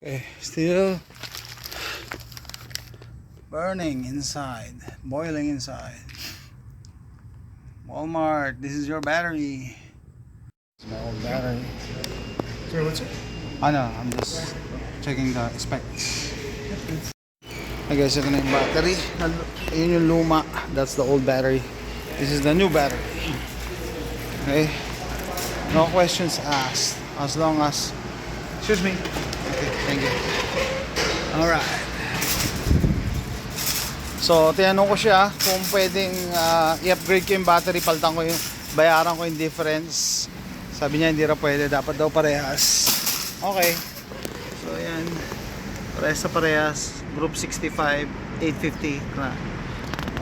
Okay, still burning inside, boiling inside. Walmart, this is your battery. It's my old battery. Sorry, what's it? Ano, I'm just checking the specs. Hey guys, ito na yung battery. Yun yung luma. That's the old battery. This is the new battery. Okay? No questions asked. As long as... Excuse me. Okay, thank you. Alright. So, tinanong ko siya kung pwedeng i-upgrade ko yung battery, palitan ko yung, bayaran ko yung difference. Sabi niya hindi raw pwede, dapat daw parehas. Okay. So, ayan. Parehas sa parehas. Group 65, 850 na.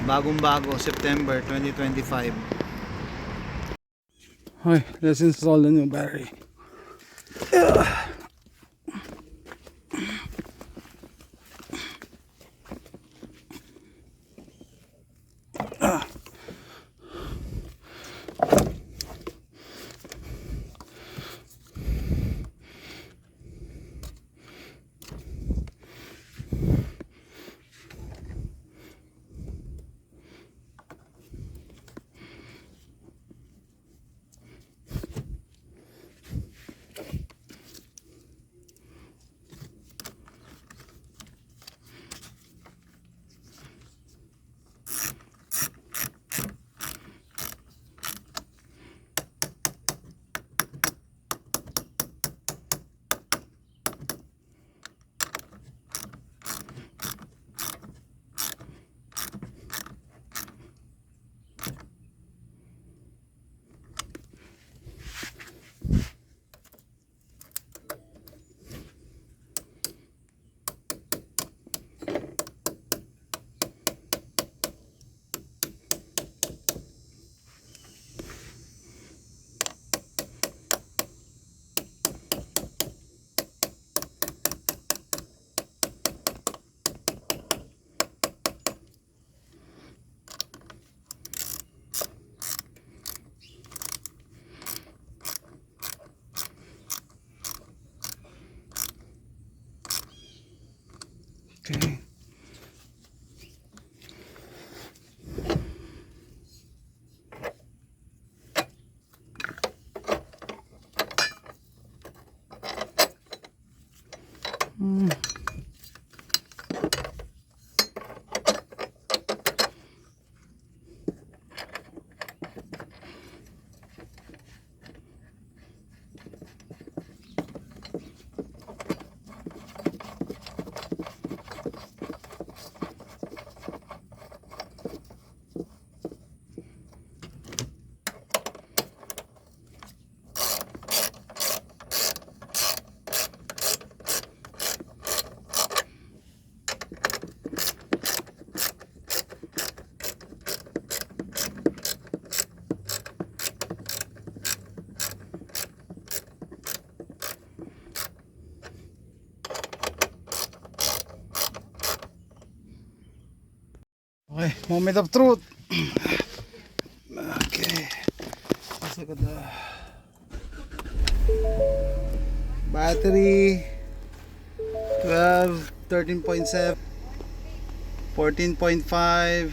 Bagong bago, September 2025. Okay, let's install the new battery. Okay. Okay, moment of truth. Okay, let's look at the battery. 12, 13.7, 14.5.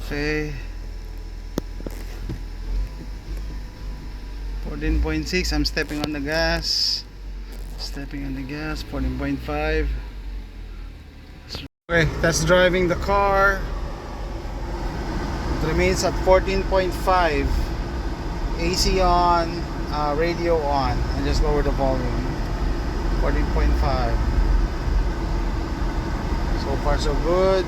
Okay, 14.6. I'm stepping on the gas. 14.5. Okay, that's driving the car. It remains at 14.5. AC on, radio on. And just lower the volume. 14.5. So far so good.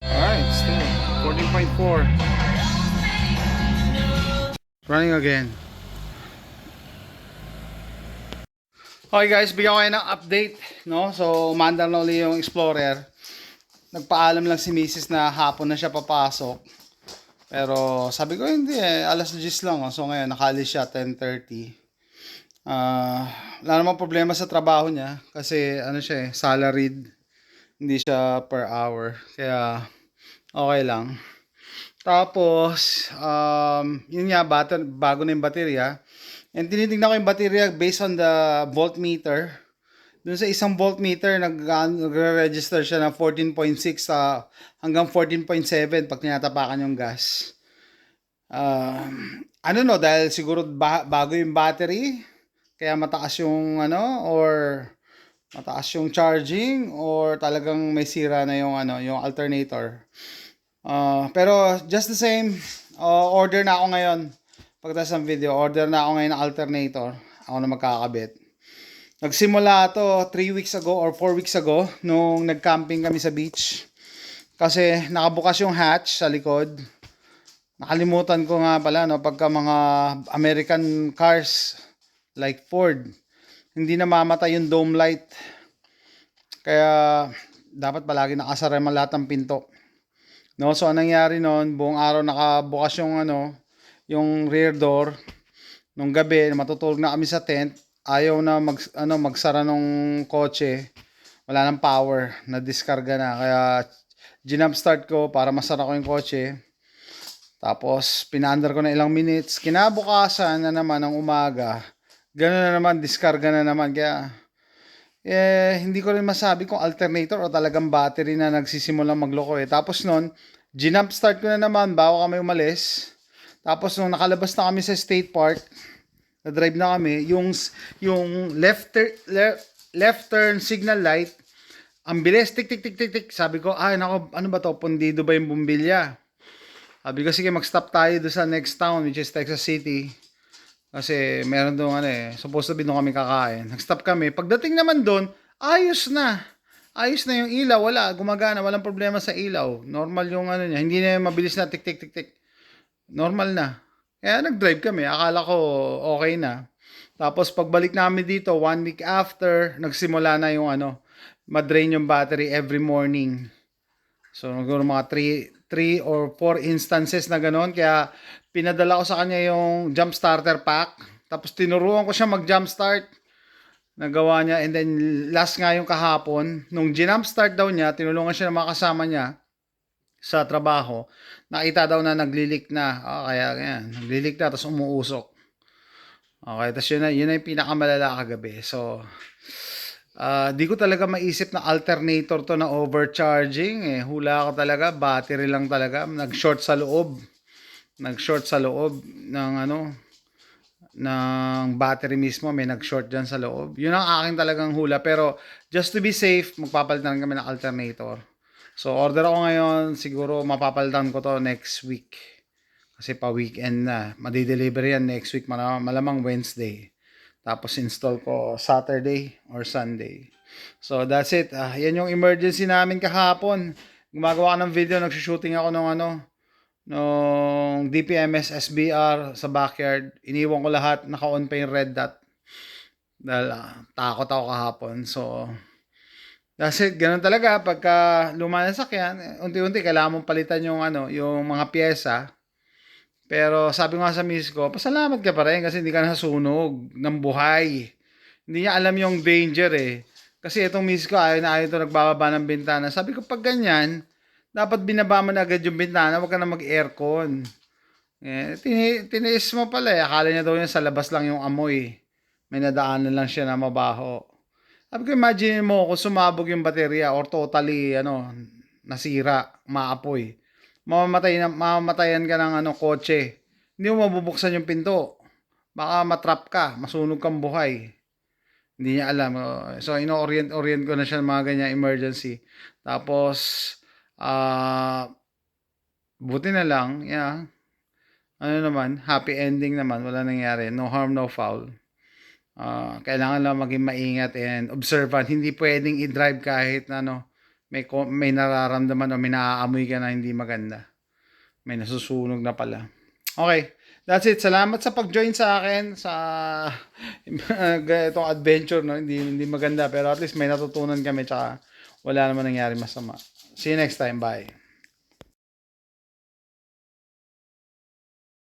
Alright, still 14.4. Running again. Okay guys, bigyan ko kayo ng update, no? So, umandar na ulit yung Explorer. Nagpaalam lang si Mrs. na hapon na siya papasok. Pero sabi ko hindi alas 10 lang. Oh. So ngayon nakalis siya 10:30. Wala namang problema sa trabaho niya kasi ano siya salaried. Hindi siya per hour. Kaya okay lang. Tapos, yun nga, bago na yung baterya. And tinitingnan ko yung baterya based on the voltmeter. Doon sa isang voltmeter, nagre-register siya ng 14.6 hanggang 14.7 pag tinatapakan yung gas. Ano no, dahil siguro bago yung battery, kaya mataas yung or mataas yung charging, or talagang may sira na yung yung alternator. Pero just the same, order na ako ngayon. Pagkatapos ng video, order na ako ngayon ng alternator. Ako na magkakabit. Nagsimula to 3 weeks ago or 4 weeks ago nung nag-camping kami sa beach. Kasi nakabukas yung hatch sa likod. Nakalimutan ko nga pala, no, pagka mga American cars like Ford, hindi namamatay yung dome light. Kaya dapat palagi nakasara yung lahat ng pinto. No, so anong nangyari noon, buong araw nakabukas yung yung rear door. Nung gabi, matutulog na kami sa tent, ayaw na magsara nung kotse. Wala nang power, na-discarga na. Kaya ginamp start ko para masara ko yung kotse. Tapos pinaandar ko na ilang minutes. Kinabukasan na naman ng umaga, gano'n na naman, diskarga na naman. Kaya hindi ko rin masabi kung alternator o talagang battery na nagsisimulang magloko eh. Tapos nun, ginamp start ko na naman bago kami umalis. Tapos nung nakalabas na kami sa State Park, na-drive na kami, yung left turn signal light, ang bilis, tik tik tik tik tik. Sabi ko, nako, ano ba to? Pundido ba yung bumbilya? Sabi ko, sige, mag-stop tayo doon sa next town, which is Texas City. Kasi meron doon supposed to be doon kami kakain. Nag-stop kami. Pagdating naman doon, ayos na. Ayos na yung ilaw, wala, gumagana, walang problema sa ilaw. Normal yung niya, hindi na mabilis na tik tik tik tik. Normal na. Kaya nag-drive kami, akala ko okay na. Tapos pagbalik namin dito, 1 week after, nagsimula na yung madrain yung battery every morning. So siguro mga 3 or 4 instances na ganoon. Kaya pinadala ko sa kanya yung jump starter pack. Tapos tinuruan ko siya mag-jump start. Nagawa niya. And then last nga yung kahapon, nung jump start daw niya, tinulungan siya ng mga kasama niya sa trabaho. Nakita daw na naglilik na. Kaya yan, naglilik na, tapos umuusok. Okay, tapos yun na yung pinakamalala kagabi. So, di ko talaga maisip na alternator to na overcharging. Hula ko talaga, battery lang talaga. Nag-short sa loob. Nag-short sa loob ng ng battery mismo. May nag-short dyan sa loob. Yun ang aking talagang hula. Pero, just to be safe, magpapalitan kami ng alternator. So, order ako ngayon. Siguro, mapapalitan ko to next week. Kasi pa weekend na. Madi-deliver yan next week. Malamang Wednesday. Tapos, install ko Saturday or Sunday. So, that's it. Yan yung emergency namin kahapon. Gumagawa ko ng video. Nagsushooting ako nung DPMS SBR sa backyard. Iniwan ko lahat. Naka-on pa yung red dot. Dahil takot ako kahapon. So, that's it. Ganun talaga. Pagka luma na sakyan, unti-unti kailangan mong palitan yung yung mga pyesa. Pero sabi ko nga sa miss ko, pasalamat ka pa rin kasi hindi ka nasusunog ng buhay. Hindi niya alam yung danger eh. Kasi itong miss ko, ayaw na ayaw ito nagbababa ng bintana. Sabi ko, pag ganyan, dapat binaba mo na agad yung bintana, wag ka na mag-aircon. Tiniis mo pala eh. Akala niya daw yan sa labas lang yung amoy. May nadaanan lang siya na mabaho. Sabi ko, imagine mo kung sumabog yung baterya or totally nasira, maapoy. Mamamatayan ka ng kotse. Hindi mo mabubuksan yung pinto. Baka matrap ka, masunog kang buhay. Hindi niya alam. So, ino-orient ko na siya ng mga ganyan emergency. Tapos, buti na lang, yeah. Happy ending naman. Wala nangyari. No harm, no foul. Kailangan lang maging maingat and observant. Hindi pwedeng i-drive kahit may nararamdaman o may naaamoy ka na hindi maganda. May nasusunog na pala. Okay, that's it. Salamat sa pag-join sa akin sa itong adventure. Hindi maganda pero at least may natutunan kami tsaka wala naman nangyari masama. See you next time. Bye.